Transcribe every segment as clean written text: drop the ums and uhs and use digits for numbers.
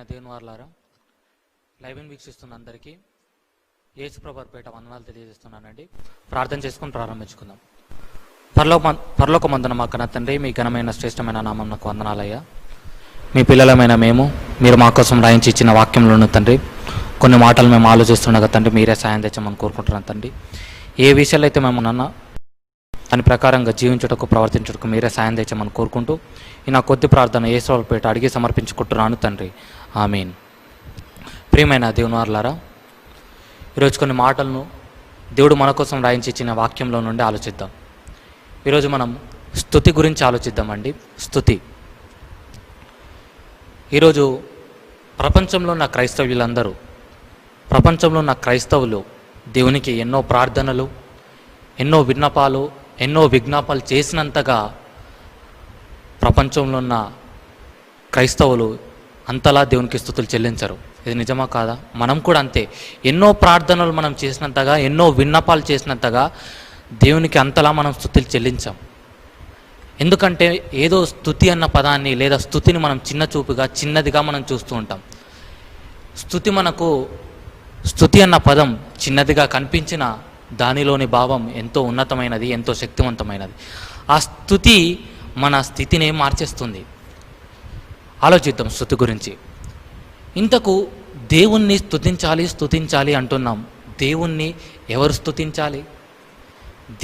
దేవుని వారలారా, లైవ్ని వీక్షిస్తున్న అందరికీ యేసుప్రభుపేట వందనాలు తెలియజేస్తున్నానండి. ప్రార్థన చేసుకుని ప్రారంభించుకుందాం. పరలోకమందున మా కన్న తండ్రి, మీ ఘనమైన శ్రేష్టమైన నామం నాకు వందనాలయ్యా. మీ పిల్లలమైన మేము, మీరు మా కోసం రాయించి ఇచ్చిన వాక్యంలోను తండ్రి, కొన్ని మాటలు మేము ఆలోచిస్తుండగా తండ్రి, మీరే సాయం తెచ్చమని కోరుకుంటున్నాను తండ్రి. ఏ విషయాలు అయితే మేము నన్న దాని ప్రకారంగా జీవించుటకు, ప్రవర్తించుటకు మీరే సాయం తెచ్చమని కోరుకుంటూ ఈ నా కొద్ది ప్రార్థన యేసుప్రభుపేట అడిగి సమర్పించుకుంటున్నాను తండ్రి. ఆమీన్. ప్రియమైన దేవుని వారలారా, ఈరోజు కొన్ని మాటలను దేవుడు మన కోసం రాయించి ఇచ్చిన వాక్యంలో నుండి ఆలోచిద్దాం. ఈరోజు మనం స్తుతి గురించి ఆలోచిద్దామండి. స్తుతి. ఈరోజు ప్రపంచంలో ఉన్న క్రైస్తవులందరూ, ప్రపంచంలో ఉన్న క్రైస్తవులు దేవునికి ఎన్నో ప్రార్థనలు, ఎన్నో విన్నపాలు, ఎన్నో విజ్ఞాపాలు చేసినంతగా ప్రపంచంలో ఉన్న క్రైస్తవులు అంతలా దేవునికి స్తుతులు చెల్లించరు. ఇది నిజమా కాదా? మనం కూడా అంతే. ఎన్నో ప్రార్థనలు మనం చేసినంతగా, ఎన్నో విన్నపాలు చేసినంతగా దేవునికి అంతలా మనం స్తుతులు చెల్లించాం. ఎందుకంటే ఏదో స్తుతి అన్న పదాన్ని లేదా స్తుతిని మనం చిన్న చూపుగా, చిన్నదిగా మనం చూస్తూ ఉంటాం. స్తుతి అన్న పదం చిన్నదిగా కనిపించిన దానిలోని భావం ఎంతో ఉన్నతమైనది, ఎంతో శక్తివంతమైనది. ఆ స్తుతి మన స్థితిని మార్చేస్తుంది. ఆలోచిద్దాం స్తుతి గురించి. ఇంతకు దేవుణ్ణి స్తుతించాలి అంటున్నాం. దేవుణ్ణి ఎవరు స్తుతించాలి?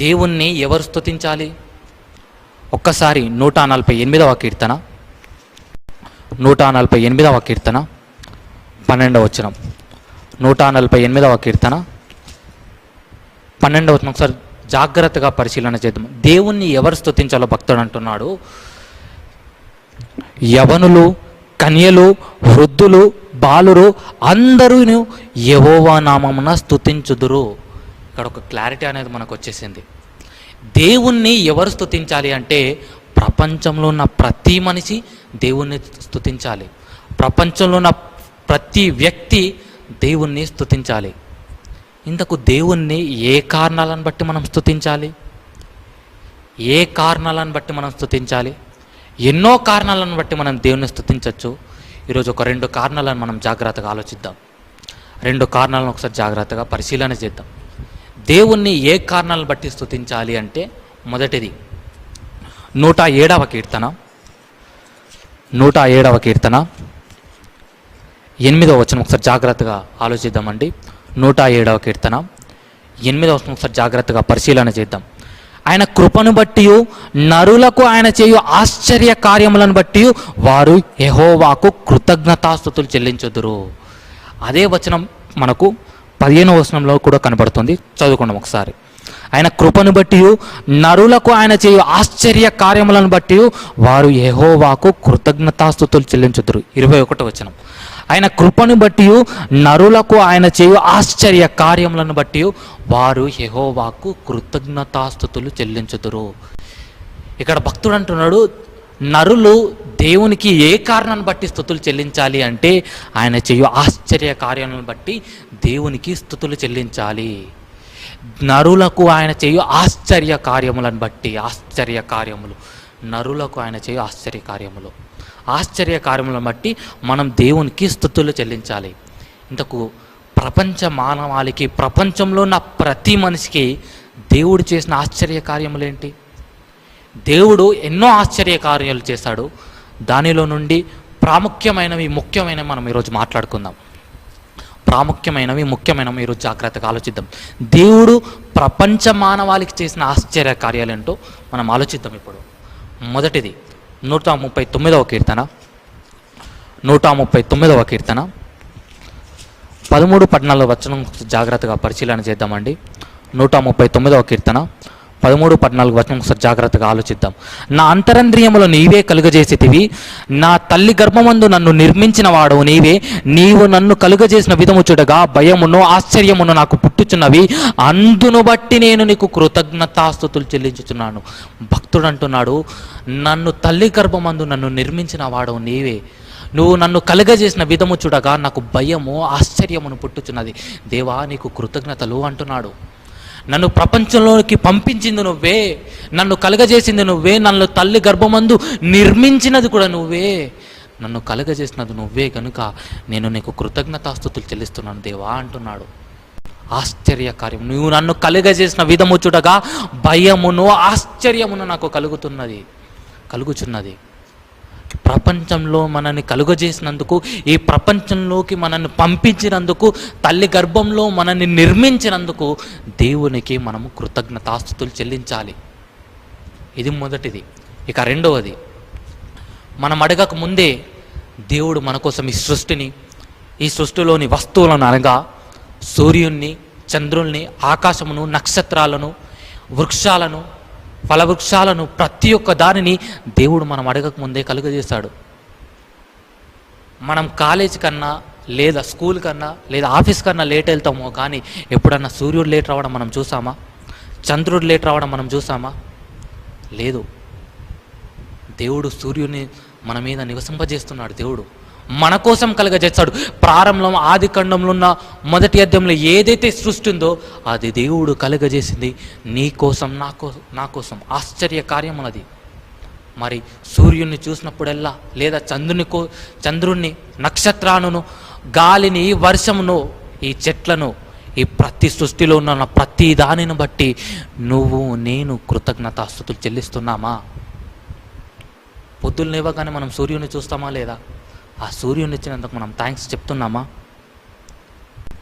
దేవుణ్ణి ఎవరు స్తుతించాలి? ఒక్కసారి 148వ కీర్తన 148వ కీర్తన 12వ వచనం, 148వ కీర్తన 12వ వచనం ఒకసారి జాగ్రత్తగా పరిశీలన చేద్దాం. దేవుణ్ణి ఎవరు స్తుతించాలో భక్తుడు అంటున్నాడు. యవనులు, కన్యలు, వృద్ధులు, బాలురు అందరూ యెహోవా నామమున స్తుతించుదురు. ఇక్కడ ఒక క్లారిటీ అనేది మనకు వచ్చేసింది. దేవుణ్ణి ఎవరు స్తుతించాలి అంటే ప్రపంచంలో ఉన్న ప్రతి మనిషి దేవుణ్ణి స్తుతించాలి. ప్రపంచంలో ఉన్న ప్రతి వ్యక్తి దేవుణ్ణి స్తుతించాలి. ఇంతకు దేవుణ్ణి ఏ కారణాలను బట్టి మనం స్తుతించాలి? ఏ కారణాలను బట్టి మనం స్తుతించాలి? ఎన్నో కారణాలను బట్టి మనం దేవుణ్ణి స్తుతించవచ్చు. ఈరోజు ఒక 2 కారణాలను మనం జాగ్రత్తగా ఆలోచిద్దాం. 2 కారణాలను ఒకసారి జాగ్రత్తగా పరిశీలన చేద్దాం. దేవుణ్ణి ఏ కారణాలను బట్టి స్తుతించాలి అంటే, మొదటిది 107వ కీర్తన 8వ వచనం ఒకసారి జాగ్రత్తగా ఆలోచిద్దామండి. 107వ కీర్తన 8వ వచనం ఒకసారి జాగ్రత్తగా పరిశీలన చేద్దాం. ఆయన కృపను బట్టి, నరులకు ఆయన చేయు ఆశ్చర్య కార్యములను బట్టి వారు యెహోవాకు కృతజ్ఞతాస్తుతులు చెల్లించుదురు. అదే వచనం మనకు 15వ వచనంలో కూడా కనబడుతుంది. చదువుకుందాం ఒకసారి. ఆయన కృపను బట్టి, నరులకు ఆయన చేయు ఆశ్చర్య కార్యములను బట్టి వారు యెహోవాకు కృతజ్ఞతాస్తుతులు చెల్లించుదురు. 21వ వచనం. ఆయన కృపను బట్టి, నరులకు ఆయన చేయు ఆశ్చర్య కార్యములను బట్టి వారు యెహోవాకు కృతజ్ఞతాస్తుతులు చెల్లించుదురు. ఇక్కడ భక్తుడు అంటున్నాడు, నరులు దేవునికి ఏ కారణాన్ని బట్టి స్తుతులు చెల్లించాలి అంటే ఆయన చేయు ఆశ్చర్య కార్యాలను బట్టి దేవునికి స్తుతులు చెల్లించాలి. నరులకు ఆయన చేయు ఆశ్చర్య కార్యములను బట్టి, నరులకు ఆయన చేయు ఆశ్చర్య కార్యములను బట్టి మనం దేవునికి స్తుతులు చెల్లించాలి. ఇంతకు ప్రపంచ మానవాళికి, ప్రపంచంలో ఉన్న ప్రతి మనిషికి దేవుడు చేసిన ఆశ్చర్య కార్యములేంటి? దేవుడు ఎన్నో ఆశ్చర్య కార్యాలు చేశాడు. దానిలో నుండి ముఖ్యమైనవి మనం ఈరోజు మాట్లాడుకుందాం. ముఖ్యమైనవి ఈరోజు జాగ్రత్తగా ఆలోచిద్దాం. దేవుడు ప్రపంచ మానవాళికి చేసిన ఆశ్చర్య కార్యాలు ఏంటో మనం ఆలోచిద్దాం. ఇప్పుడు మొదటిది 139వ కీర్తన 13-14 వచనం జాగ్రత్తగా పరిశీలన చేద్దామండి. 139వ కీర్తన 13-14 వచనం ఒకసారి జాగ్రత్తగా ఆలోచిద్దాం. నా అంతరంద్రియములో నీవే కలుగజేసితివి, నా తల్లి గర్భమందు నన్ను నిర్మించిన వాడవు నీవే. నీవు నన్ను కలుగజేసిన విధము చూడగా భయమును ఆశ్చర్యమును నాకు పుట్టుచున్నవి. అందును బట్టి నేను నీకు కృతజ్ఞతాస్తుతులు చెల్లించుచున్నాను. భక్తుడు అంటున్నాడు, నన్ను తల్లి గర్భమందు నన్ను నిర్మించిన వాడవు నీవే. నువ్వు నన్ను కలుగజేసిన విధము చూడగా నాకు భయము ఆశ్చర్యమును పుట్టుచున్నది. దేవా, నీకు కృతజ్ఞతలు అంటున్నాడు. నన్ను ప్రపంచంలోకి పంపించింది నువ్వే, నన్ను కలుగజేసింది నువ్వే, నన్ను తల్లి గర్భమందు నిర్మించినది కూడా నువ్వే. నన్ను కలుగజేసినది నువ్వే కనుక నేను నీకు కృతజ్ఞతాస్తుతులు చెల్లిస్తున్నాను దేవా అంటున్నాడు. ఆశ్చర్యకార్యం, నువ్వు నన్ను కలుగజేసిన విధము చూడగా భయమును ఆశ్చర్యమును నాకు కలుగుచున్నది. ప్రపంచంలో మనల్ని కలుగజేసినందుకు, ఈ ప్రపంచంలోకి మనల్ని పంపించినందుకు, తల్లి గర్భంలో మనల్ని నిర్మించినందుకు దేవునికి మనము కృతజ్ఞతాస్తుతులు చెల్లించాలి. ఇది మొదటిది. ఇక రెండవది, మనం అడగక ముందే దేవుడు మన కోసం ఈ సృష్టిలోని వస్తువులను అనగా సూర్యుణ్ణి, చంద్రుల్ని, ఆకాశమును, నక్షత్రాలను, వృక్షాలను, ఫలవృక్షాలను, ప్రతి ఒక్క దానిని దేవుడు మనం అడగక ముందే కలుగజేశాడు. మనం కాలేజ్ కన్నా లేదా స్కూల్ కన్నా లేదా ఆఫీస్ కన్నా లేట్ వెళ్తామో కానీ ఎప్పుడన్నా సూర్యుడు లేట్ రావడం మనం చూసామా? చంద్రుడు లేట్ రావడం మనం చూసామా? లేదు. దేవుడు సూర్యుని మన మీద నివసింపజేస్తున్నాడు. దేవుడు మన కోసం కలుగజేస్తాడు. ప్రారంభంలో ఆది ఖండంలో ఉన్న మొదటి అధ్యాయంలో ఏదైతే సృష్టి ఉందో అది దేవుడు కలుగజేసింది నీ కోసం, నా కోసం. ఆశ్చర్య కార్యం అది. మరి సూర్యుడిని చూసినప్పుడల్లా లేదా చంద్రుణ్ణి, నక్షత్రాలను, గాలిని, వర్షమును, ఈ చెట్లను, ఈ ప్రతి సృష్టిలో ఉన్న ప్రతి దానిని బట్టి నువ్వు నేను కృతజ్ఞతాస్తుతులు చెల్లిస్తున్నామా? పొద్దున్న లేవగానే మనం సూర్యుని చూస్తామా లేదా? ఆ సూర్యుని ఇచ్చినందుకు మనం థ్యాంక్స్ చెప్తున్నామా?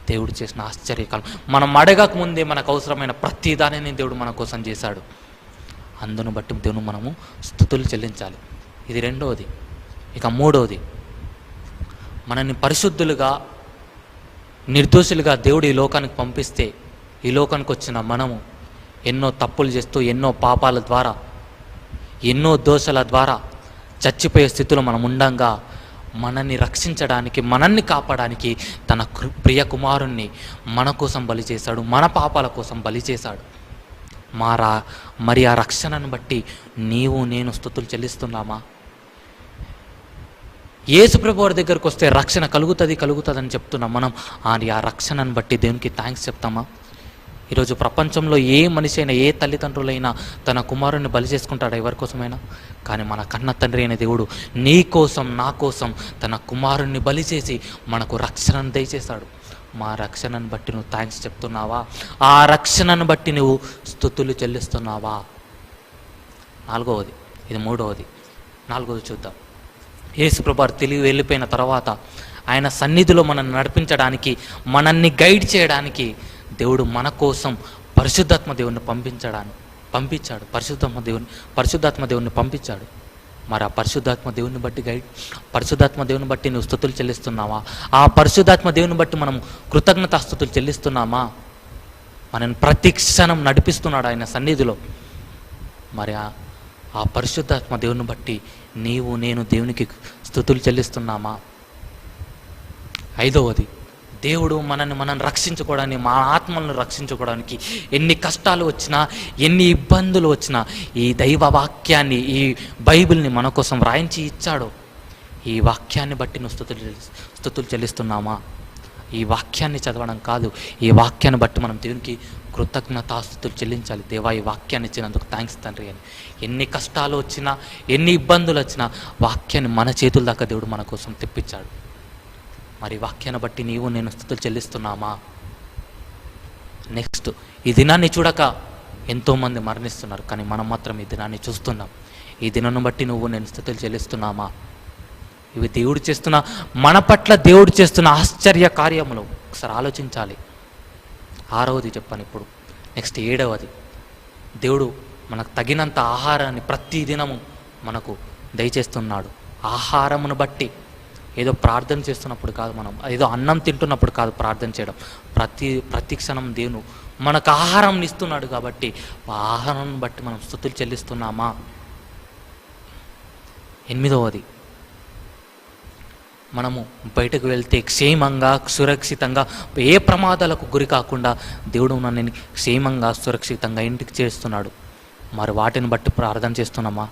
దేవుడు చేసిన ఆశ్చర్యకాలం. మనం అడగక ముందే మనకు అవసరమైన ప్రతి దానిని దేవుడు మన కోసం చేశాడు. అందును బట్టి దేవుని మనము స్తుతులు చెల్లించాలి. ఇది రెండవది. ఇక మూడవది, మనల్ని పరిశుద్ధులుగా, నిర్దోషులుగా దేవుడు ఈ లోకానికి పంపిస్తే, ఈ లోకానికి వచ్చిన మనము ఎన్నో తప్పులు చేస్తూ, ఎన్నో పాపాల ద్వారా, ఎన్నో దోషాల ద్వారా చచ్చిపోయే స్థితిలో మనం ఉండంగా మనల్ని రక్షించడానికి, మనల్ని కాపాడడానికి తన ప్రియ కుమారుణ్ణి మన కోసం బలి చేశాడు, మన పాపాల కోసం బలి చేశాడు. మరి ఆ రక్షణను బట్టి నీవు నేను స్తుతులు చెల్లిస్తున్నామా? యేసుప్రభు వారి దగ్గరకు వస్తే రక్షణ కలుగుతుందని చెప్తున్నాం. మనం ఆ రక్షణను బట్టి దేవునికి థ్యాంక్స్ చెప్తామా? ఈరోజు ప్రపంచంలో ఏ మనిషి అయినా, ఏ తల్లిదండ్రులైనా తన కుమారుణ్ణి బలి చేసుకుంటాడా ఎవరి కోసమైనా? కానీ మన కన్న తండ్రి అయిన దేవుడు నీ కోసం, నా కోసం తన కుమారుణ్ణి బలి చేసి మనకు రక్షణను దయచేశాడు. మా రక్షణను బట్టి నువ్వు థ్యాంక్స్ చెప్తున్నావా? ఆ రక్షణను బట్టి నువ్వు స్తుతులు చెల్లిస్తున్నావా? నాలుగవది. ఇది మూడవది. నాలుగవది చూద్దాం. యేసుప్రభు తెలివి వెళ్ళిపోయిన తర్వాత ఆయన సన్నిధిలో మనల్ని నడిపించడానికి, మనల్ని గైడ్ చేయడానికి దేవుడు మన కోసం పరిశుద్ధాత్మ దేవుణ్ణి పంపించాడు. పరిశుద్ధాత్మ దేవుణ్ణి పంపించాడు. మరి ఆ పరిశుద్ధాత్మ దేవుని బట్టి నువ్వు స్తుతులు చెల్లిస్తున్నావా? ఆ పరిశుద్ధాత్మ దేవుని బట్టి మనం కృతజ్ఞతాస్తుతులు చెల్లిస్తున్నామా? మనల్ని ప్రతి క్షణం నడిపిస్తున్నాడు ఆయన సన్నిధిలో. మరి ఆ పరిశుద్ధాత్మ దేవుని బట్టి నీవు నేను దేవునికి స్తుతులు చెల్లిస్తున్నామా? ఐదవది, దేవుడు మనల్ని రక్షించుకోవడానికి, మన ఆత్మలను రక్షించుకోవడానికి ఎన్ని కష్టాలు వచ్చినా, ఎన్ని ఇబ్బందులు వచ్చినా ఈ దైవ వాక్యాన్ని, ఈ బైబిల్ని మన కోసం రాయించి ఇచ్చాడు. ఈ వాక్యాన్ని బట్టి నువ్వు స్తుతులు చెల్లిస్తున్నామా? ఈ వాక్యాన్ని చదవడం కాదు, ఈ వాక్యాన్ని బట్టి మనం దేవునికి కృతజ్ఞతాస్తుతులు చెల్లించాలి. దేవా, ఈ వాక్యాన్ని ఇచ్చినందుకు థ్యాంక్స్ తండ్రి అని. ఎన్ని కష్టాలు వచ్చినా, ఎన్ని ఇబ్బందులు వచ్చినా వాక్యాన్ని మన చేతుల దాకా దేవుడు మన కోసం తెప్పించాడు. మరి వాక్యాన్ని బట్టి నీవు నేను స్తుతులు చెల్లిస్తున్నామా? నెక్స్ట్, ఈ దినాన్ని చూడక ఎంతోమంది మరణిస్తున్నారు, కానీ మనం మాత్రం ఈ దినాన్ని చూస్తున్నాం. ఈ దినాన్ని బట్టి నువ్వు నేను స్తుతులు చెల్లిస్తున్నామా? ఇవి దేవుడు చేస్తున్న, మన పట్ల దేవుడు చేస్తున్న ఆశ్చర్య కార్యములు ఒకసారి ఆలోచించాలి. ఆరవది చెప్పాను ఇప్పుడు. నెక్స్ట్ ఏడవది, దేవుడు మనకు తగినంత ఆహారాన్ని ప్రతిదినము మనకు దయచేస్తున్నాడు. ఆహారమును బట్టి, ఏదో ప్రార్థన చేస్తున్నప్పుడు కాదు, మనం ఏదో అన్నం తింటున్నప్పుడు కాదు ప్రార్థన చేయడం. ప్రతి క్షణం దేవుడు మనకు ఆహారం ఇస్తున్నాడు కాబట్టి ఆ ఆహారం బట్టి మనం స్తుతులు చెల్లిస్తున్నామా? ఎనిమిదవది, మనము బయటకు వెళ్తే క్షేమంగా, సురక్షితంగా, ఏ ప్రమాదాలకు గురి కాకుండా దేవుడు నన్ను క్షేమంగా, సురక్షితంగా ఇంటికి చేస్తున్నాడు. మరి వాటిని బట్టి ప్రార్థన చేస్తున్నామా?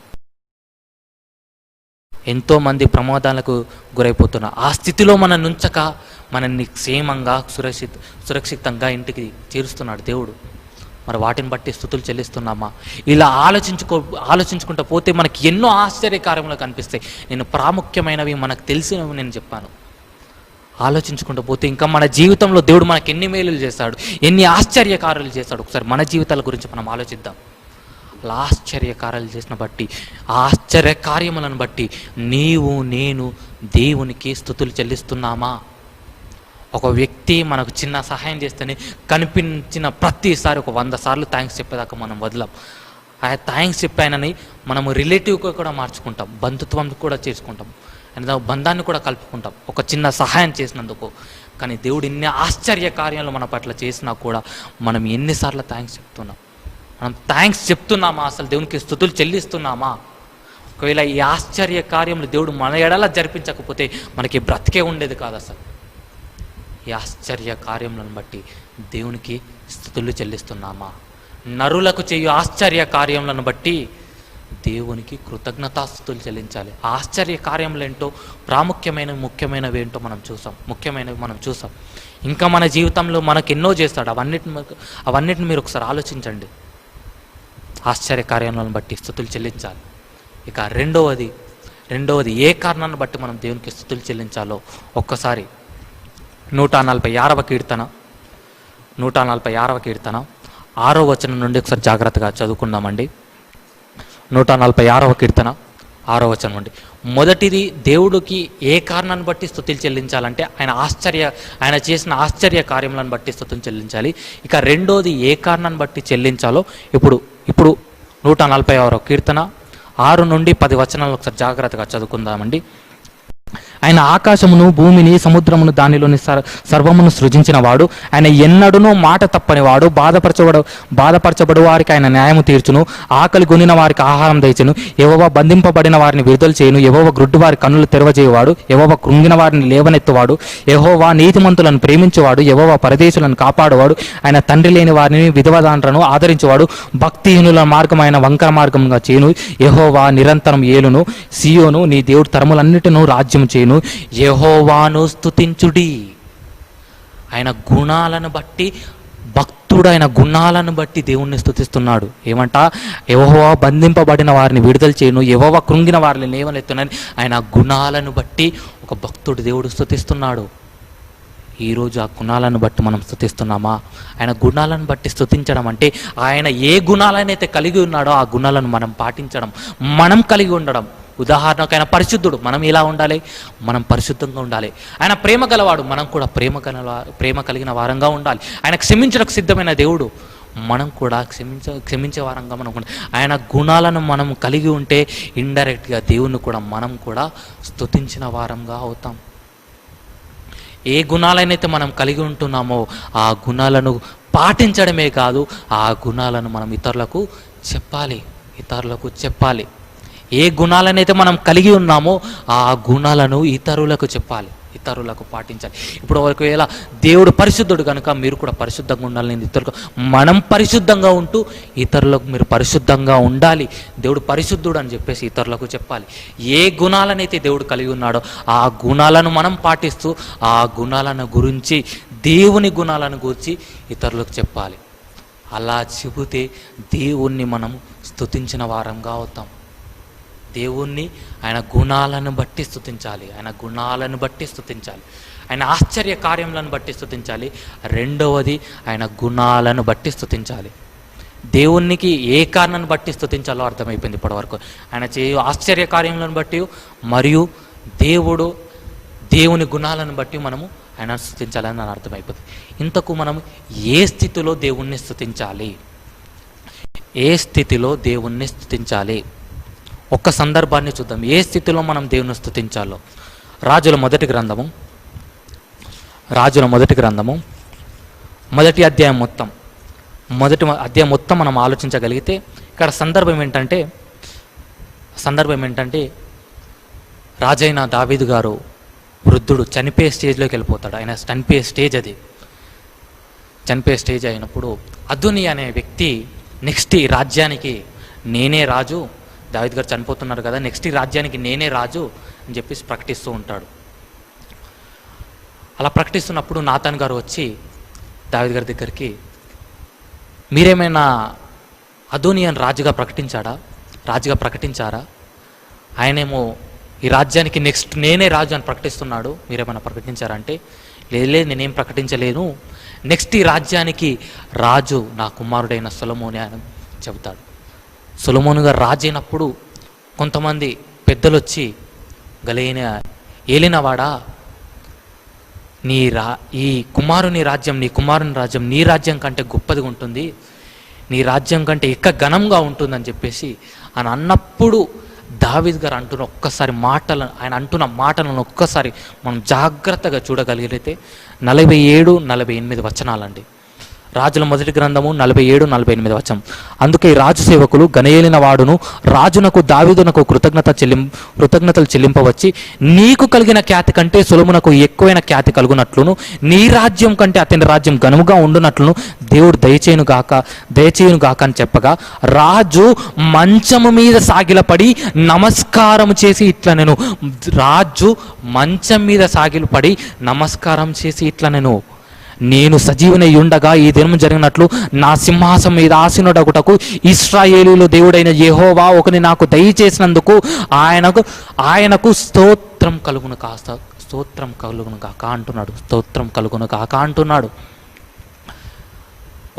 ఎంతోమంది ప్రమాదాలకు గురైపోతున్నారు. ఆ స్థితిలో మనం ఉంచక మనల్ని క్షేమంగా, సురక్షితంగా ఇంటికి చేరుస్తున్నాడు దేవుడు. మరి వాటిని బట్టి స్తుతులు చెల్లిస్తున్నామా? ఇలా ఆలోచించుకుంటూ పోతే మనకి ఎన్నో ఆశ్చర్యకార్యములు కనిపిస్తాయి. నేను ప్రాముఖ్యమైనవి మనకు తెలిసినవి నేను చెప్పాను. ఆలోచించుకుంటూ పోతే ఇంకా మన జీవితంలో దేవుడు మనకి ఎన్ని మేలులు చేస్తాడు, ఎన్ని ఆశ్చర్యకార్యాలు చేస్తాడు. ఒకసారి మన జీవితాల గురించి మనం ఆలోచిద్దాం. అలా ఆశ్చర్యకార్యాలు చేసిన బట్టి, ఆశ్చర్యకార్యములను బట్టి నీవు నేను దేవునికి స్తుతులు చెల్లిస్తున్నామా? ఒక వ్యక్తి మనకు చిన్న సహాయం చేస్తేనే కనిపించిన ప్రతిసారి ఒక 100 సార్లు థ్యాంక్స్ చెప్పేదాకా మనం వదలం. ఆ థ్యాంక్స్ చెప్పానని మనము రిలేటివ్గా కూడా మార్చుకుంటాం, బంధుత్వం కూడా చేసుకుంటాం, అండ్ బంధాన్ని కూడా కలుపుకుంటాం ఒక చిన్న సహాయం చేసినందుకు. కానీ దేవుడు ఎన్ని ఆశ్చర్య కార్యాలు మన పట్ల చేసినా కూడా మనం ఎన్నిసార్లు థ్యాంక్స్ చెప్తున్నాం? మనం థ్యాంక్స్ చెప్తున్నామా? అసలు దేవునికి స్తుతులు చెల్లిస్తున్నామా? ఒకవేళ ఈ ఆశ్చర్య కార్యములు దేవుడు మన ఎడలా జరిపించకపోతే మనకి బ్రతికే ఉండేది కాదు. అసలు ఈ ఆశ్చర్య కార్యములను బట్టి దేవునికి స్తుతులు చెల్లిస్తున్నామా? నరులకు చేయు ఆశ్చర్య కార్యములను బట్టి దేవునికి కృతజ్ఞతాస్తుతులు చెల్లించాలి. ఆశ్చర్య కార్యములు ఏంటో, ముఖ్యమైనవి ఏంటో మనం చూసాం. ఇంకా మన జీవితంలో మనకు ఎన్నో చేస్తాడు. అవన్నిటిని మీరు ఒకసారి ఆలోచించండి. ఆశ్చర్య కార్యములను బట్టి స్తుతులు చెల్లించాలి. ఇక రెండవది ఏ కారణాన్ని బట్టి మనం దేవునికి స్తుతులు చెల్లించాలో ఒక్కసారి 146వ కీర్తన 6వ వచనం నుండి ఒకసారి జాగ్రత్తగా చదువుకుందామండి. 146వ కీర్తన 6వ వచనం నుండి. మొదటిది, దేవుడికి ఏ కారణాన్ని బట్టి స్తుతులు చెల్లించాలంటే ఆయన చేసిన ఆశ్చర్య కార్యములను బట్టి స్తుతులు చెల్లించాలి. ఇక రెండోది ఏ కారణాన్ని బట్టి చెల్లించాలో ఇప్పుడు 146వ కీర్తన 6 నుండి 10 వచనాలు ఒకసారి జాగ్రత్తగా చదువుకుందామండి. ఆయన ఆకాశమును, భూమిని, సముద్రమును, దానిలోని సర్వమును సృజించిన వాడు. ఆయన ఎన్నడూనూ మాట తప్పని వాడు. బాధపరచబడు వారికి ఆయన న్యాయము తీర్చును. ఆకలి గొనిన వారికి ఆహారం దయచును. యెహోవా బంధింపబడిన వారిని విడుదల చేయును. యెహోవా గ్రుడ్డి వారి కన్నులు తెరవజేయవాడు. యెహోవా కృంగిన వారిని లేవనెత్తువాడు. యెహోవా నీతిమంతులను ప్రేమించేవాడు. యెహోవా పరదేశులను కాపాడువాడు. ఆయన తండ్రి లేని వారిని, విధవదాండ్రను ఆదరించేవాడు. భక్తిహీనుల మార్గం ఆయన వంకర మార్గంగా చేయును. యెహోవా నిరంతరం ఏలును. సియోను నీ దేవుడు తరములన్నిటినూ రాజ్యం చేయును. యెహోవాను స్తుతించుడి. ఆయన గుణాలను బట్టి భక్తుడు ఆయన గుణాలను బట్టి దేవుణ్ణి స్తుతిస్తున్నాడు. ఏమంట? యెహోవా బంధింపబడిన వారిని విడుదల చేయును. యెహోవా కృంగిన వారిని లేవనెత్తునని ఆయన గుణాలను బట్టి ఒక భక్తుడు దేవుడు స్తుతిస్తున్నాడు. ఈరోజు ఆ గుణాలను బట్టి మనం స్తుతిస్తున్నామా? ఆయన గుణాలను బట్టి స్తుతించడం అంటే ఆయన ఏ గుణాలనైతే కలిగి ఉన్నాడో ఆ గుణాలను మనం పాటించడం, మనం కలిగి ఉండడం. ఉదాహరణకు ఆయన పరిశుద్ధుడు, మనం ఎలా ఉండాలి? మనం పరిశుద్ధంగా ఉండాలి. ఆయన ప్రేమ గలవాడు, మనం కూడా ప్రేమ కలిగిన వారంగా ఉండాలి. ఆయన క్షమించడానికి సిద్ధమైన దేవుడు, మనం కూడా క్షమించే వారంగా మనం ఉండాలి. ఆయన గుణాలను మనం కలిగి ఉంటే ఇండైరెక్ట్గా దేవుణ్ణి కూడా మనం కూడా స్తుతించిన వారంగా అవుతాం. ఏ గుణాలనైతే మనం కలిగి ఉంటున్నామో ఆ గుణాలను పాటించడమే కాదు, ఆ గుణాలను మనం ఇతరులకు చెప్పాలి. ఏ గుణాలనైతే మనం కలిగి ఉన్నామో ఆ గుణాలను ఇతరులకు పాటించాలి. ఇప్పుడు ఒకవేళ దేవుడు పరిశుద్ధుడు కనుక మీరు కూడా పరిశుద్ధంగా ఉండాలని ఇతరులకు, మనం పరిశుద్ధంగా ఉంటూ ఇతరులకు మీరు పరిశుద్ధంగా ఉండాలి, దేవుడు పరిశుద్ధుడు అని చెప్పేసి ఇతరులకు చెప్పాలి. ఏ గుణాలనైతే దేవుడు కలిగి ఉన్నాడో ఆ గుణాలను మనం పాటిస్తూ ఆ గుణాలను గురించి, దేవుని గుణాలను గురించి ఇతరులకు చెప్పాలి. అలా చెబితే దేవుణ్ణి మనం స్తుతించిన వారంగా అవుతాం. దేవుణ్ణి ఆయన గుణాలను బట్టి స్తుతించాలి. ఆయన ఆశ్చర్య కార్యములను బట్టి స్తుతించాలి. రెండవది ఆయన గుణాలను బట్టి స్తుతించాలి. దేవునికి ఏ కారణాన్ని బట్టి స్తుతించాలో అర్థమైపోయింది ఇప్పటివరకు. ఆయన చేయు ఆశ్చర్య కార్యములను బట్టి మరియు దేవుని గుణాలను బట్టి మనము ఆయన స్తుతించాలని నాకు అర్థమైపోతుంది. ఇంతకు మనం ఏ స్థితిలో దేవుణ్ణి స్తుతించాలి? ఒక్క సందర్భాన్ని చూద్దాం. ఏ స్థితిలో మనం దేవుని స్తుతించాలో. రాజుల మొదటి గ్రంథము మొదటి అధ్యాయం మొత్తం మనం ఆలోచించగలిగితే ఇక్కడ సందర్భం ఏంటంటే రాజైన దావీదు గారు వృద్ధుడు చనిపోయే స్టేజ్లోకి వెళ్ళిపోతాడు. ఆయన చనిపోయే స్టేజ్ అయినప్పుడు అదోనియా అనే వ్యక్తి నెక్స్ట్ ఈ రాజ్యానికి నేనే రాజు, దావీదు గారు చనిపోతున్నారు కదా, నెక్స్ట్ ఈ రాజ్యానికి నేనే రాజు అని చెప్పేసి ప్రకటిస్తూ ఉంటాడు. అలా ప్రకటిస్తున్నప్పుడు నాతాన్ గారు వచ్చి దావీదు గారి దగ్గరికి, మీరేమైనా అదోనియాను రాజుగా ప్రకటించారా? ఆయనేమో ఈ రాజ్యానికి నెక్స్ట్ నేనే రాజు అని ప్రకటిస్తున్నాడు, మీరేమైనా ప్రకటించారంటే లేదు నేనేం ప్రకటించలేను, నెక్స్ట్ ఈ రాజ్యానికి రాజు నా కుమారుడైన సొలొమోనే అని చెబుతాడు. సొలొమోను గారు రాజు అయినప్పుడు కొంతమంది పెద్దలు వచ్చి ఏలినవాడా, ఈ కుమారుని రాజ్యం నీ రాజ్యం కంటే గొప్పదిగా ఉంటుంది, నీ రాజ్యం కంటే ఘనంగా ఉంటుందని చెప్పేసి అని అన్నప్పుడు దావీదు గారు ఆయన అంటున్న మాటలను ఒక్కసారి మనం జాగ్రత్తగా చూడగలిగితే 47-48 వచనాలండి. రాజుల మొదటి గ్రంథము 47-48 వచనం. అందుకే రాజు సేవకులు గనయేలిన వాడును రాజునకు దావీదునకు కృతజ్ఞతలు చెల్లింపవచ్చి, నీకు కలిగిన ఖ్యాతి కంటే సొలొమోనుకు ఎక్కువైన ఖ్యాతి కలుగునట్లును నీ రాజ్యం కంటే అతని రాజ్యం ఘనముగా ఉండునట్లును దేవుడు దయచేయును గాక అని చెప్పగా, రాజు మంచము మీద సాగిలపడి నమస్కారం చేసి నేను సజీవునై ఉండగా ఈ దినం జరిగినట్లు నా సింహాసం మీద ఆసీనుడగుటకు ఇశ్రాయేలీయుల దేవుడైన యెహోవా ఒకని నాకు దయచేసినందుకు ఆయనకు స్తోత్రం కలుగును గాక అంటున్నాడు.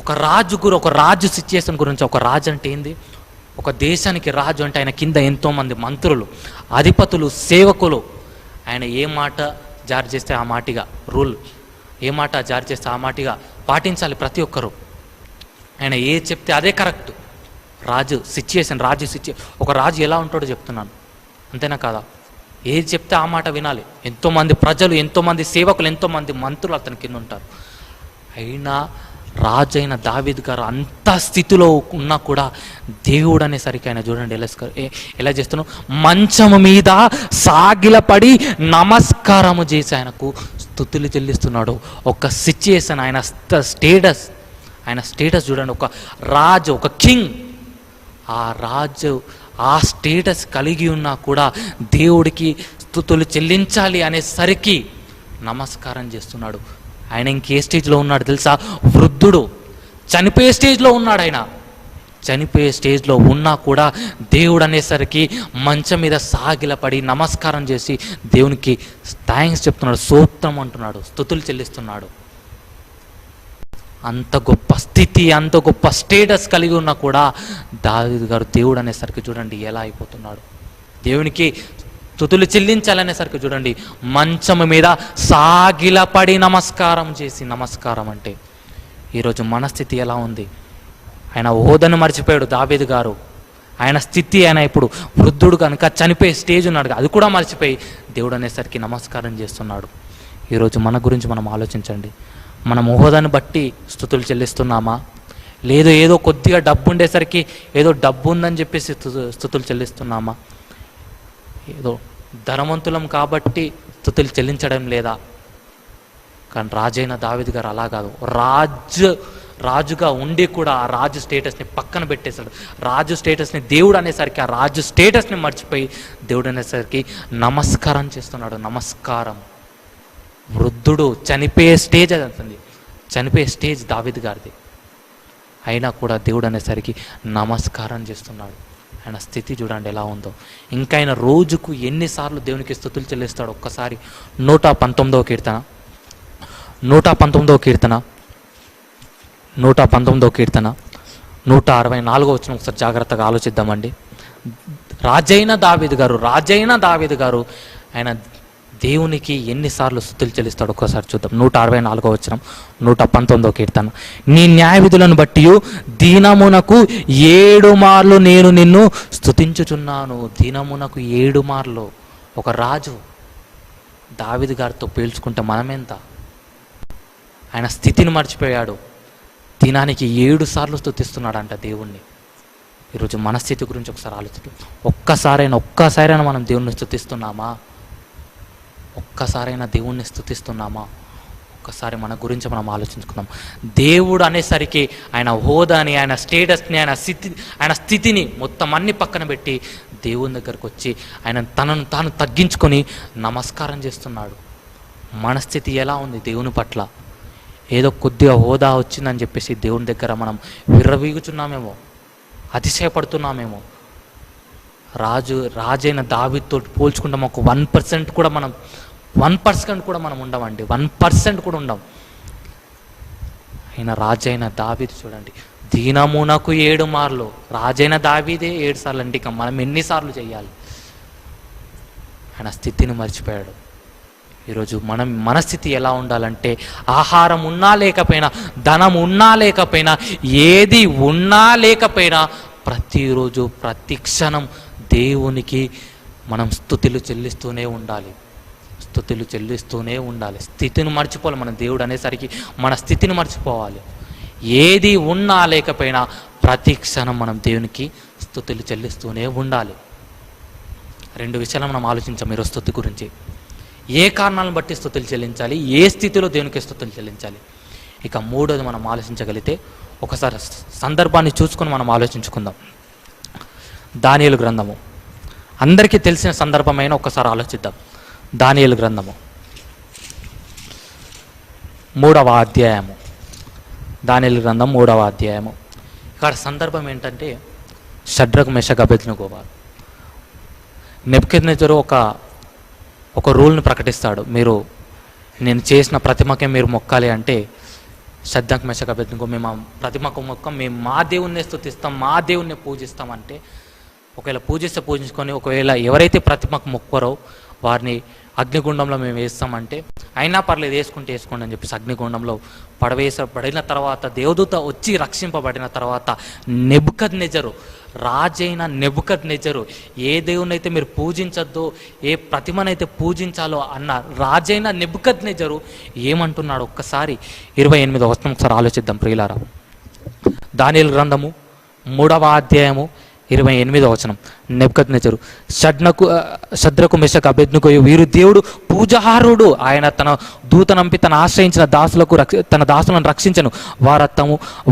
ఒక రాజు సిచ్యుయేషన్ గురించి, ఒక రాజు అంటే ఏంది, ఒక దేశానికి రాజు అంటే ఆయన కింద ఎంతోమంది మంత్రులు, అధిపతులు, సేవకులు. ఆయన ఏ మాట జారీ చేస్తే ఆ మాటిగా ఏ మాట జారీ చేస్తే ఆ మాటిగా పాటించాలి ప్రతి ఒక్కరూ. ఆయన ఏ చెప్తే అదే కరెక్ట్. ఒక రాజు ఎలా ఉంటాడో చెప్తున్నాను, అంతేనా కాదా? ఏది చెప్తే ఆ మాట వినాలి. ఎంతోమంది ప్రజలు, ఎంతోమంది సేవకులు, ఎంతోమంది మంత్రులు అతని కింద ఉంటారు. అయినా రాజు అయిన దావీదు గారు అంత స్థితిలో ఉన్నా కూడా దేవుడు అనేసరికి ఆయన చూడండి ఎలా చేస్తున్నాడు, మంచము మీద సాగిలపడి నమస్కారము చేసి ఆయనకు స్తుతులు చెల్లిస్తున్నాడు. ఒక సిచ్యుయేషన్, ఆయన స్టేటస్ చూడండి. ఒక రాజు, ఒక కింగ్, ఆ రాజు ఆ స్టేటస్ కలిగి ఉన్నా కూడా దేవుడికి స్తుతులు చెల్లించాలి అనేసరికి నమస్కారం చేస్తున్నాడు. ఆయన ఇంకే స్టేజ్లో ఉన్నాడు తెలుసా? వృద్ధుడు, చనిపోయే స్టేజ్లో ఉన్నాడు. ఆయన చనిపోయే స్టేజ్లో ఉన్నా కూడా దేవుడు అనేసరికి మంచం మీద సాగిలపడి నమస్కారం చేసి దేవునికి థ్యాంక్స్ చెప్తున్నాడు, స్తోత్రం అంటున్నాడు, స్తుతులు చెల్లిస్తున్నాడు. అంత గొప్ప స్థితి, అంత గొప్ప స్టేటస్ కలిగి ఉన్నా కూడా దావీదు గారు దేవుడు అనేసరికి చూడండి ఎలా అయిపోతున్నాడు. దేవునికి స్తుతులు చెల్లించాలనేసరికి చూడండి మంచము మీద సాగిలపడి నమస్కారం అంటే ఈరోజు మన స్థితి ఎలా ఉంది? ఆయన హోదాను మర్చిపోయాడు దావీదు గారు. ఆయన స్థితి, ఆయన ఇప్పుడు వృద్ధుడు కనుక చనిపోయే స్టేజ్ ఉన్నాడు, అది కూడా మర్చిపోయి దేవుడు అనేసరికి నమస్కారం చేస్తున్నాడు. ఈరోజు మన గురించి మనం ఆలోచించండి. మనం హోదాను బట్టి స్తుతులు చెల్లిస్తున్నామా? లేదు ఏదో కొద్దిగా డబ్బు ఉండేసరికి ఏదో డబ్బు ఉందని చెప్పేసి స్తుతులు చెల్లిస్తున్నామా? ఏదో ధనవంతులం కాబట్టి స్తుతులు చెల్లించడం లేదా? కానీ రాజైన దావీదు గారు అలా కాదు. రాజుగా ఉండి కూడా ఆ రాజు స్టేటస్ని పక్కన పెట్టేశాడు. రాజు స్టేటస్ని దేవుడు అనేసరికి ఆ రాజు స్టేటస్ని మర్చిపోయి దేవుడు అనేసరికి నమస్కారం చేస్తున్నాడు. నమస్కారం. వృద్ధుడు, చనిపోయే స్టేజ్ అది అంటుంది, చనిపోయే స్టేజ్ దావీదు గారిది. అయినా కూడా దేవుడు అనేసరికి నమస్కారం చేస్తున్నాడు. ఆయన స్థితి చూడండి ఎలా ఉందో. ఇంకా ఆయన రోజుకు ఎన్నిసార్లు దేవునికి స్తుతులు చెల్లిస్తాడు ఒక్కసారి. 119వ కీర్తన 164వ వచనం ఒకసారి జాగ్రత్తగా ఆలోచిద్దామండి. రాజైన దావీదు గారు ఆయన దేవునికి ఎన్నిసార్లు స్తుతులు చెల్లిస్తాడు ఒక్కసారి చూద్దాం. 164వ వచనం 119వ కీర్తన. నీ న్యాయ విధులను బట్టి దినమునకు 7 మార్లు నేను నిన్ను స్తుతించుచున్నాను. దినమునకు 7 మార్లు. ఒక రాజు దావీదు గారితో పేల్చుకుంటే మనమెంత? ఆయన స్థితిని మర్చిపోయాడు. దినానికి 7 సార్లు స్తుతిస్తున్నాడంట దేవుణ్ణి. ఈరోజు మన స్థితి గురించి ఒకసారి ఆలోచించు. ఒక్కసారైనా మనం దేవుణ్ణి స్తుతిస్తున్నామా? ఒక్కసారైనా దేవుణ్ణి స్తుతిస్తున్నామా? ఒక్కసారి మన గురించి మనం ఆలోచించుకుందాం. దేవుడు అనేసరికి ఆయన హోదాని, ఆయన స్టేటస్ని, ఆయన స్థితిని మొత్తం అన్ని పక్కన పెట్టి దేవుని దగ్గరకు వచ్చి ఆయన తనను తాను తగ్గించుకొని నమస్కారం చేస్తున్నాడు. మన స్థితి ఎలా ఉంది దేవుని పట్ల? ఏదో కొద్దిగా హోదా వచ్చిందని చెప్పేసి దేవుని దగ్గర మనం విర్రవీగుచున్నామేమో, అతిశయపడుతున్నామేమో. రాజైన దావీదుతో పోల్చుకుంటాం. ఒక 1% కూడా మనం 1% కూడా మనం ఉండమండి. 1% కూడా ఉండం. ఆయన రాజైన దావీదు చూడండి, దీనమునకు 7 మార్లు. రాజైన దావీదే 7 సార్లు అంటే ఇక మనం ఎన్నిసార్లు చేయాలి? ఆయన స్థితిని మర్చిపోయాడు. ఈరోజు మన స్థితి ఎలా ఉండాలంటే, ఆహారం ఉన్నా లేకపోయినా, ధనం ఉన్నా లేకపోయినా, ఏది ఉన్నా లేకపోయినా, ప్రతిరోజు ప్రతి క్షణం దేవునికి మనం స్తుతులు చెల్లిస్తూనే ఉండాలి. స్తుతులు చెల్లిస్తూనే ఉండాలి. స్థితిని మర్చిపోవాలి. మన దేవుడు అనేసరికి మన స్థితిని మర్చిపోవాలి. ఏది ఉన్నా లేకపోయినా ప్రతి క్షణం మనం దేవునికి స్తుతులు చెల్లిస్తూనే ఉండాలి. 2 విషయాలు మనం ఆలోచించాం ఈరోజు స్తుతి గురించి. ఏ కారణాలను బట్టి స్తుతులు చెల్లించాలి, ఏ స్థితిలో దేవునికి స్తుతులు చెల్లించాలి. ఇక 3వది మనం ఆలోచించగలిగితే, ఒకసారి సందర్భాన్ని చూసుకొని మనం ఆలోచించుకుందాం. దానియేలు గ్రంథము అందరికీ తెలిసిన సందర్భమైన ఒకసారి ఆలోచిద్దాం. దానియేలు గ్రంథము 3వ అధ్యాయము. దానియేలు గ్రంథం 3వ అధ్యాయము. ఇక్కడ సందర్భం ఏంటంటే, షడ్రకు మెషకు అబేద్నెగో వారు, నెబుకద్నెజరు ఒక రూల్ని ప్రకటిస్తాడు. నేను చేసిన ప్రతిమకే మీరు మొక్కాలి అంటే, షడ్రకు మెషకు అబేద్నెగో మేము ప్రతిమకు మొక్కం, మేము మా దేవుణ్ణి స్తుతిస్తాం, మా దేవుణ్ణి పూజిస్తాం అంటే, ఒకవేళ పూజిస్తే పూజించుకొని, ఒకవేళ ఎవరైతే ప్రతిమకు మొక్కరో వారిని అగ్నిగుండంలో మేము వేస్తామంటే, అయినా పర్లేదు వేసుకోండి అని చెప్పేసి అగ్నిగుండంలో పడిన తర్వాత, దేవదూత వచ్చి రక్షింపబడిన తర్వాత, నెబుకద్నెజరు, రాజైన నెబుకద్నెజరు, ఏ దేవునైతే మీరు పూజించద్దో, ఏ ప్రతిమనైతే పూజించాలో అన్న రాజైన నెబుకద్నెజరు ఏమంటున్నాడు ఒక్కసారి 28వ వచనం ఒకసారి ఆలోచిద్దాం ప్రియులారా. దానియేలు గ్రంథము 3వ అధ్యాయము 28వ వచనం. నెబుకద్నెజరు, షద్రకు మెషకు అబేద్నెగో వీరు దేవుడు పూజార్హుడు, ఆయన తన దూతనంపి తన ఆశ్రయించిన తన దాసులను రక్షించను,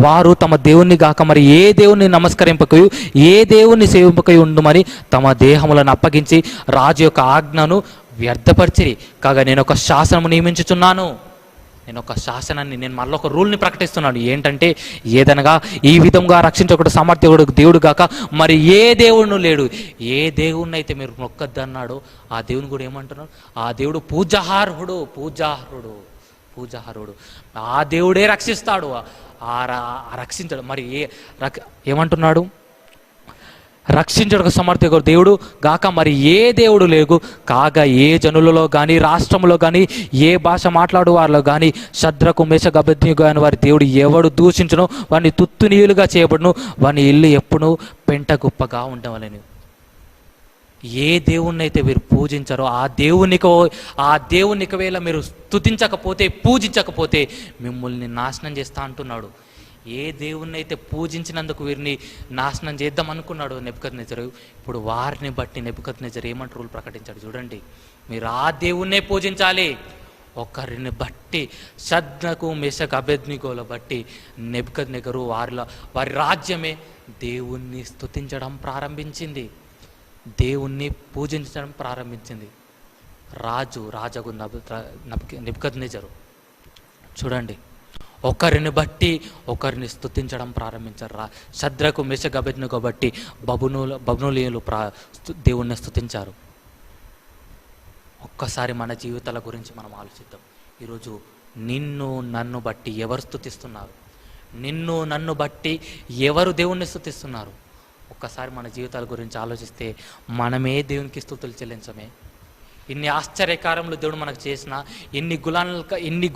వారు తమ దేవుణ్ణి గాక మరి ఏ దేవుణ్ణి నమస్కరింపకయు ఏ దేవుణ్ణి సేవింపకయు ఉండుమని తమ దేహములను అప్పగించి రాజు యొక్క ఆజ్ఞను వ్యర్థపరిచిరి. కాగా నేను ఒక శాసనము నియమించుచున్నాను. నేను మళ్ళీ ఒక రూల్ని ప్రకటిస్తున్నాను. ఏంటంటే, ఏదనగా ఈ విధంగా రక్షించకుండా సమర్థకుడు దేవుడు గాక మరి ఏ దేవుడు లేడు. ఏ దేవుణ్ణి అయితే మీరు మొక్కద్దు అన్నాడో ఆ దేవుని కూడా ఏమంటున్నాడు? ఆ దేవుడు పూజార్హుడు. ఆ దేవుడే రక్షిస్తాడు, రక్షించాడు. మరి ఏమంటున్నాడు? రక్షించడానికి సమర్థకుడు దేవుడు గాక మరి ఏ దేవుడు లేగు. కాగా ఏ జనులలో కానీ రాష్ట్రంలో కానీ ఏ భాష మాట్లాడు వారిలో కానీ షద్రకు మెషకు అబేద్నెగో అని వారి దేవుడు ఎవడు దూషించును వారిని తుత్తునీయులుగా చేయబడును, వాని ఇల్లు ఎప్పుడు పెంట గుప్పగా ఉండవలని. ఏ దేవుణ్ణి అయితే మీరు పూజించారో ఆ దేవునికి ఒకవేళ మీరు స్తుతించకపోతే, పూజించకపోతే మిమ్మల్ని నాశనం చేస్తా అంటున్నాడు. ఏ దేవుణ్ణి అయితే పూజించినందుకు వీరిని నాశనం చేద్దాం అనుకున్నాడు నెబుకద్నెజరు, ఇప్పుడు వారిని బట్టి నెబుకద్నెజరు ఏమంటూ రూల్ ప్రకటించాడు చూడండి. మీరు ఆ దేవుణ్ణే పూజించాలి. ఒకరిని బట్టి, షద్రకు మెషకు అబేద్నెగోల బట్టి నెబుకద్నెజరు వారి రాజ్యమే దేవుణ్ణి స్తుతించడం ప్రారంభించింది, దేవుణ్ణి పూజించడం ప్రారంభించింది. రాజగు నెబుకద్నెజరు చూడండి, ఒకరిని బట్టి ఒకరిని స్తుతించడం ప్రారంభించారు. షద్రకు మెషకు అబేద్నెగో బట్టి బబులోనీయులు దేవుణ్ణి స్తుతించారు. ఒక్కసారి మన జీవితాల గురించి మనం ఆలోచిద్దాం. ఈరోజు నన్ను బట్టి ఎవరు స్తుతిస్తున్నారు? నన్ను బట్టి ఎవరు దేవుణ్ణి స్తుతిస్తున్నారు? ఒక్కసారి మన జీవితాల గురించి ఆలోచిస్తే మనమే దేవునికి స్తుతులు చెల్లించమే. ఇన్ని ఆశ్చర్యకారములు దేవుడు మనకు చేసిన, ఎన్ని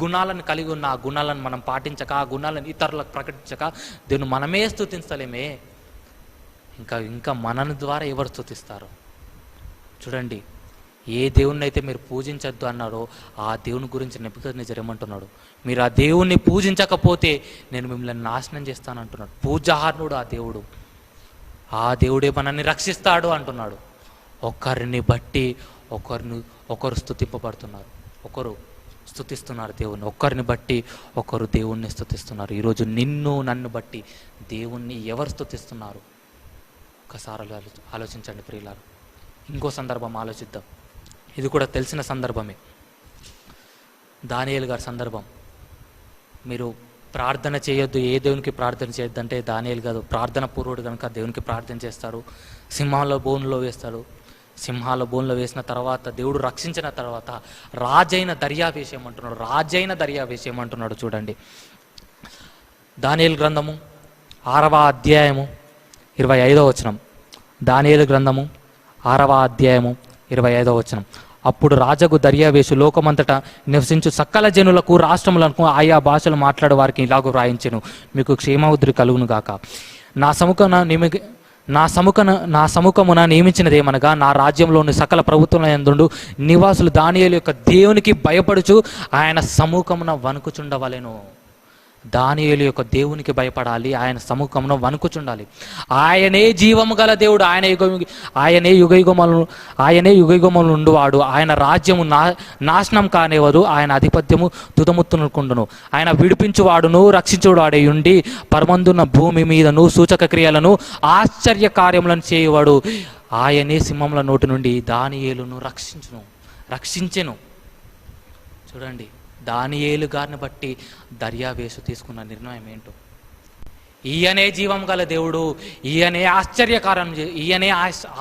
గుణాలను కలిగి ఉన్న ఆ గుణాలను మనం పాటించక, ఆ గుణాలను ఇతరులకు ప్రకటించక దేవుని మనమే స్తుతించలేమే. ఇంకా మనని ద్వారా ఎవరు స్తుతిస్తారు? చూడండి, ఏ దేవుణ్ణి అయితే మీరు పూజించద్దు అన్నారో ఆ దేవుని గురించి నెబుకద్నెజరు ఏమంటున్నాడు? మీరు ఆ దేవుణ్ణి పూజించకపోతే నేను మిమ్మల్ని నాశనం చేస్తాను అంటున్నాడు. పూజార్హుడు ఆ దేవుడే మనల్ని రక్షిస్తాడు అంటున్నాడు. ఒకరిని బట్టి ఒకరు స్తుతింపబడుతున్నారు, ఒకరు స్తుతిస్తున్నారు దేవుణ్ణి. ఒకరిని బట్టి ఒకరు దేవుణ్ణి స్తుతిస్తున్నారు. ఈరోజు నన్ను బట్టి దేవుణ్ణి ఎవరు స్తుతిస్తున్నారు? ఒకసారి ఆలోచించండి ప్రియులారు. ఇంకో సందర్భం ఆలోచిద్దాం. ఇది కూడా తెలిసిన సందర్భమే, దానియేలు గారి సందర్భం. మీరు ప్రార్థన చేయొద్దు, ఏ దేవునికి ప్రార్థన చేయొద్దు అంటే దానియేలు కాదు, ప్రార్థన పూర్వుడు కనుక దేవునికి ప్రార్థన చేస్తాడు. సింహాల బోన్లో వేస్తాడు. సింహాల బోన్లో వేసిన తర్వాత దేవుడు రక్షించిన తర్వాత రాజైన దర్యావేశం అంటున్నాడు. రాజైన దర్యావేశం అంటున్నాడు. చూడండి, దానియేలు గ్రంథము 6వ అధ్యాయము 25వ వచనం. దానియేలు గ్రంథము 6వ అధ్యాయము 25వ వచనం. అప్పుడు రాజగు దర్యావేషు లోకమంతటా నివసించు సకల జనులకు రాష్ట్రములకు ఆయా భాషలు మాట్లాడే వారికి ఇలాగూ వ్రాయించెను, మీకు క్షేమావృద్ధి కలుగును గాక. నా సముఖమున నియమించినదేమనగా, నా రాజ్యంలోని సకల ప్రభుత్వం యందుండు నివాసులు దానియేలు యొక్క దేవునికి భయపడుచు ఆయన సముఖమున వణుకుచుండవలెను. దానియేలు యొక్క దేవునికి భయపడాలి, ఆయన సముఖంలో వణుకుచుండాలి. ఆయనే జీవము గల దేవుడు, ఆయనే యుగయుగములు ఉండువాడు. ఆయన రాజ్యము నాశనం కానివ్వదు, ఆయన ఆధిపత్యము తుదముత్తునుకుండును. ఆయన విడిపించువాడును రక్షించువాడై ఉండి పరమందున్న భూమి మీదను సూచక క్రియలను ఆశ్చర్య కార్యములను చేయవాడు. ఆయనే సింహముల నోటి నుండి దానియేలును రక్షించెను. చూడండి, దానియేలు గారిని బట్టి దర్యావేషు తీసుకున్న నిర్ణయం ఏంటో. ఈయనే జీవం గల దేవుడు, ఈయనే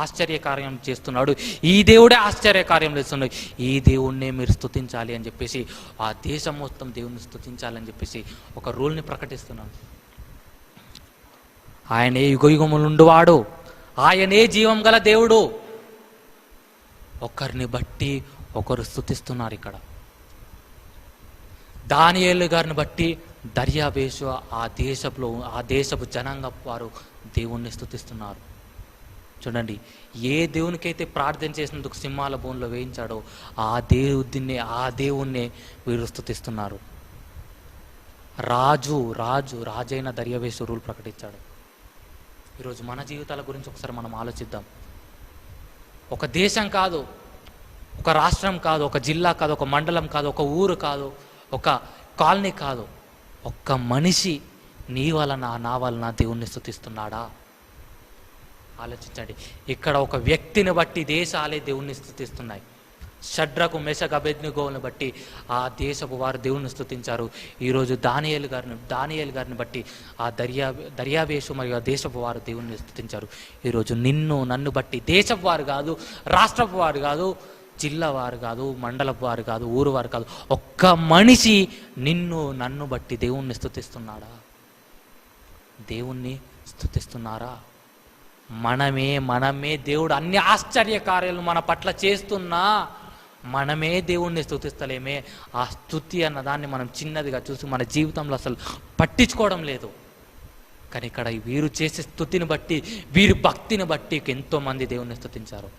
ఆశ్చర్యకార్యం చేస్తున్నాడు, ఈ దేవుడే ఆశ్చర్యకార్యం చేస్తున్నాడు, ఈ దేవుణ్ణే మీరు స్తుతించాలి అని చెప్పేసి, ఆ దేశం మొత్తం దేవుణ్ణి స్తుతించాలని చెప్పేసి ఒక రూల్ని ప్రకటిస్తున్నాడు. ఆయనే యుగయుగములుండువాడు, ఆయనే జీవం గల దేవుడు. ఒకరిని బట్టి ఒకరు స్తుతిస్తున్నారు. ఇక్కడ దానియేలు గారిని బట్టి దర్యావేషు ఆ దేశపు జనాంగ వారు దేవుణ్ణి స్తుతిస్తున్నారు. చూడండి, ఏ దేవునికైతే ప్రార్థన చేసినందుకు సింహాల బోన్లో వేయించాడో ఆ దేవుణ్ణే వీరు స్తుతిస్తున్నారు. రాజైన దర్యావేషు రూల్ ప్రకటించాడు. ఈరోజు మన జీవితాల గురించి ఒకసారి మనం ఆలోచిద్దాం. ఒక దేశం కాదు, ఒక రాష్ట్రం కాదు, ఒక జిల్లా కాదు, ఒక మండలం కాదు, ఒక ఊరు కాదు, ఒక కాలనీ కాదు, ఒక్క మనిషి నీ వలన నా వలన దేవుణ్ణి స్తుతిస్తున్నాడా? ఆలోచించండి. ఇక్కడ ఒక వ్యక్తిని బట్టి దేశాలే దేవుణ్ణి స్తుతిస్తున్నాయి. షడ్రకు మెషక్ అబేద్నెగోను బట్టి ఆ దేశపు వారు దేవుణ్ణి స్తుతించారు. ఈరోజు దానియేలు గారిని బట్టి ఆ దర్యావేషు మరియు ఆ దేశపు వారు దేవుణ్ణి స్తుతించారు. ఈరోజు నన్ను బట్టి దేశపు వారు కాదు, రాష్ట్రపు వారు కాదు, జిల్లా వారు కాదు, మండలపు వారు కాదు, ఊరు వారు కాదు, ఒక్క మనిషి నన్ను బట్టి దేవుణ్ణి స్తుతిస్తున్నాడా? దేవుణ్ణి స్తుతిస్తున్నారా? మనమే దేవుడు అన్ని ఆశ్చర్య కార్యాలు మన పట్ల చేస్తున్నా మనమే దేవుణ్ణి స్తుతిస్తలేమే. ఆ స్తుతి అన్న దాన్ని మనం చిన్నదిగా చూసి మన జీవితంలో అసలు పట్టించుకోవడం లేదు. కానీ ఇక్కడ వీరు చేసే స్తుతిని బట్టి, వీరి భక్తిని బట్టి ఎంతోమంది దేవుణ్ణి స్తుతించారు.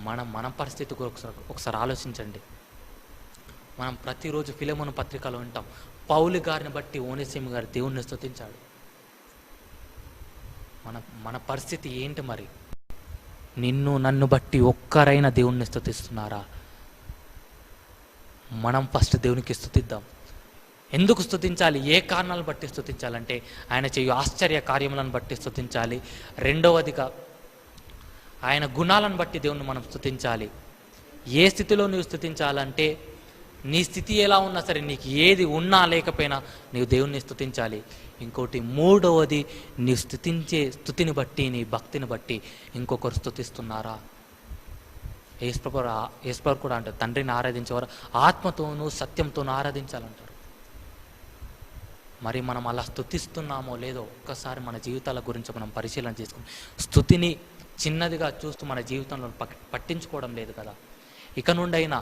మన పరిస్థితి ఒకసారి ఆలోచించండి. మనం ప్రతిరోజు ఫిలెమోను పత్రికలో వింటాం, పౌలు గారిని బట్టి ఓనేసిము గారు దేవుణ్ణి స్తుతించాడు. మన పరిస్థితి ఏంటి మరి? నన్ను బట్టి ఒక్కరైనా దేవుణ్ణి స్తుతిస్తున్నారా? మనం ఫస్ట్ దేవునికి స్తుతిద్దాం. ఎందుకు స్తుతించాలి? ఏ కారణాలను బట్టి స్తుతించాలంటే ఆయన చేయు ఆశ్చర్య కార్యములను బట్టి స్తుతించాలి. రెండవదిగా ఆయన గుణాలను బట్టి దేవుణ్ణి మనం స్తుతించాలి. ఏ స్థితిలో నువ్వు స్తుతించాలంటే నీ స్థితి ఎలా ఉన్నా సరే, నీకు ఏది ఉన్నా లేకపోయినా నీవు దేవుణ్ణి స్తుతించాలి. ఇంకోటి మూడవది, నీవు స్తుతిని బట్టి, నీ భక్తిని బట్టి ఇంకొకరు స్తుతిస్తున్నారా? యేసుప్రభు కూడా అంటారు, తండ్రిని ఆరాధించేవారు ఆత్మతోనూ సత్యంతోనూ ఆరాధించాలంటారు. మరి మనం అలా స్తుతిస్తున్నామో లేదో ఒక్కసారి మన జీవితాల గురించి మనం పరిశీలన చేసుకుని, స్తుతిని చిన్నదిగా చూస్తూ మన జీవితంలో పట్టించుకోవడం లేదు కదా. ఇక నుండి అయినా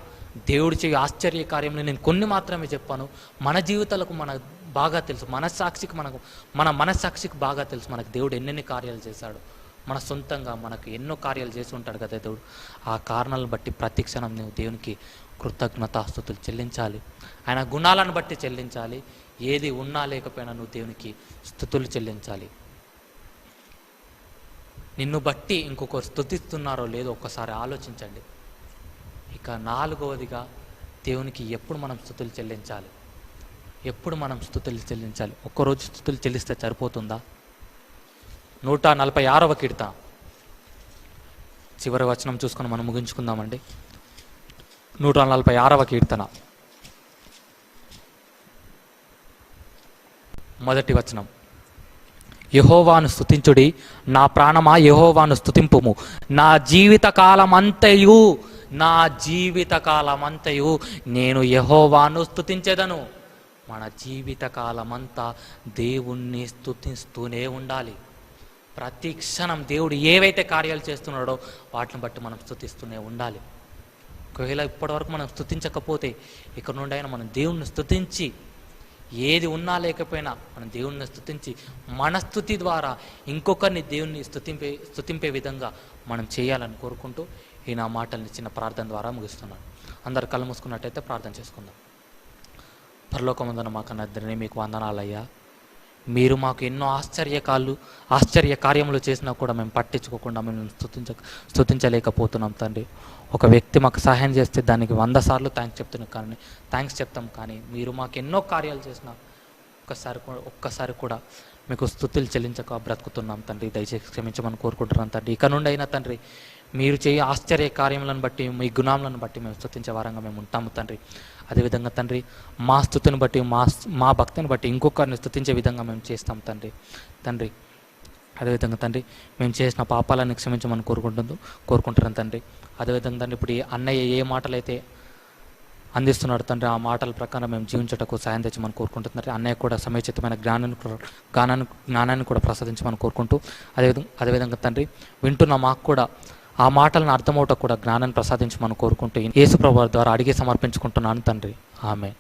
దేవుడు చేయు ఆశ్చర్య కార్యంలో నేను కొన్ని మాత్రమే చెప్పాను. మన జీవితాలకు బాగా తెలుసు, మన మనస్సాక్షికి బాగా తెలుసు మనకు దేవుడు ఎన్నెన్ని కార్యాలు చేశాడు. మన సొంతంగా మనకు ఎన్నో కార్యాలు చేసి ఉంటాడు కదా దేవుడు. ఆ కారణాలను బట్టి ప్రతి క్షణం నువ్వు దేవునికి కృతజ్ఞతాస్తుతులు చెల్లించాలి. ఆయన గుణాలను బట్టి చెల్లించాలి. ఏది ఉన్నా లేకపోయినా నువ్వు దేవునికి స్తుతులు చెల్లించాలి. నిన్ను బట్టి ఇంకొకరు స్తుతిస్తున్నారో లేదో ఒక్కసారి ఆలోచించండి. ఇక నాలుగవదిగా, దేవునికి ఎప్పుడు మనం స్తుతులు చెల్లించాలి? ఒక్కరోజు స్తుతులు చెల్లిస్తే సరిపోతుందా? 146వ కీర్తన చివరి వచనం చూసుకొని మనం ముగించుకుందామండి. 146వ కీర్తన మొదటి వచనం, యెహోవాను స్తుతించుడి, నా ప్రాణమా యెహోవాను స్తుతింపుము. నా జీవితకాలమంతయు నేను యెహోవాను స్తుతించెదను. మన జీవితకాలమంతా దేవుణ్ణి స్తుతిస్తూనే ఉండాలి. ప్రతి క్షణం దేవుడు ఏవైతే కార్యాలు చేస్తున్నాడో వాటిని బట్టి మనం స్తుతిస్తూనే ఉండాలి. ఒకవేళ ఇప్పటివరకు మనం స్తుతించకపోతే ఇక నుండి అయినా మనం దేవుణ్ణి స్తుతించి, ఏది ఉన్నా లేకపోయినా మనం దేవుణ్ణి స్తుతించి మన స్తుతి ద్వారా ఇంకొకరిని దేవుణ్ణి స్తుతింపే విధంగా మనం చేయాలని కోరుకుంటూ ఈ నా మాటల్ని చిన్న ప్రార్థన ద్వారా ముగిస్తున్నాను. అందరు కళ్ళు మూసుకున్నట్టయితే ప్రార్థన చేసుకుందాం. పరలోకమందున మా కన్నద్దరిని మీకు వందనాలయ్యా. మీరు మాకు ఎన్నో ఆశ్చర్య కార్యములు చేసినా కూడా మేము పట్టించుకోకుండా మేము స్తుతించలేకపోతున్నాం తండ్రి. ఒక వ్యక్తి మాకు సహాయం చేస్తే దానికి 100 సార్లు థ్యాంక్స్ చెప్తాం. కానీ మీరు మాకు ఎన్నో కార్యాలు చేసినా ఒక్కసారి కూడా మీకు స్తుతులు చెల్లించక బ్రతుకుతున్నాం తండ్రి. దయచేసి క్షమించమని కోరుకుంటున్నాం తండ్రి. ఇక నుండి అయినా తండ్రి మీరు చేయ ఆశ్చర్య కార్యములను బట్టి, మీ గుణాలను బట్టి మేము స్తుతించే వారంగా మేము ఉంటాము తండ్రి. అదేవిధంగా తండ్రి మా స్తుతిని బట్టి, మా భక్తిని బట్టి ఇంకొకరిని స్తుతించే విధంగా మేము చేస్తాం తండ్రి. అదేవిధంగా తండ్రి మేము చేసిన పాపాలను క్షమించమని కోరుకుంటున్నాను తండ్రి. అదేవిధంగా తండ్రి ఇప్పుడు అన్నయ్య ఏ మాటలైతే అందిస్తున్నాడు తండ్రి, ఆ మాటల ప్రకారం మేము జీవించటకు సాయం తెచ్చమని కోరుకుంటున్నారు. అన్నయ్య కూడా సమయోచితమైన జ్ఞానాన్ని కూడా ప్రసాదించమని కోరుకుంటూ, అదేవిధంగా తండ్రి వింటున్న మాకు కూడా ఆ మాటలను అర్థమవుట కూడా జ్ఞానాన్ని ప్రసాదించమని కోరుకుంటూ యేసు ప్రభువు ద్వారా అడిగి సమర్పించుకుంటున్నాను తండ్రి. ఆమేన్.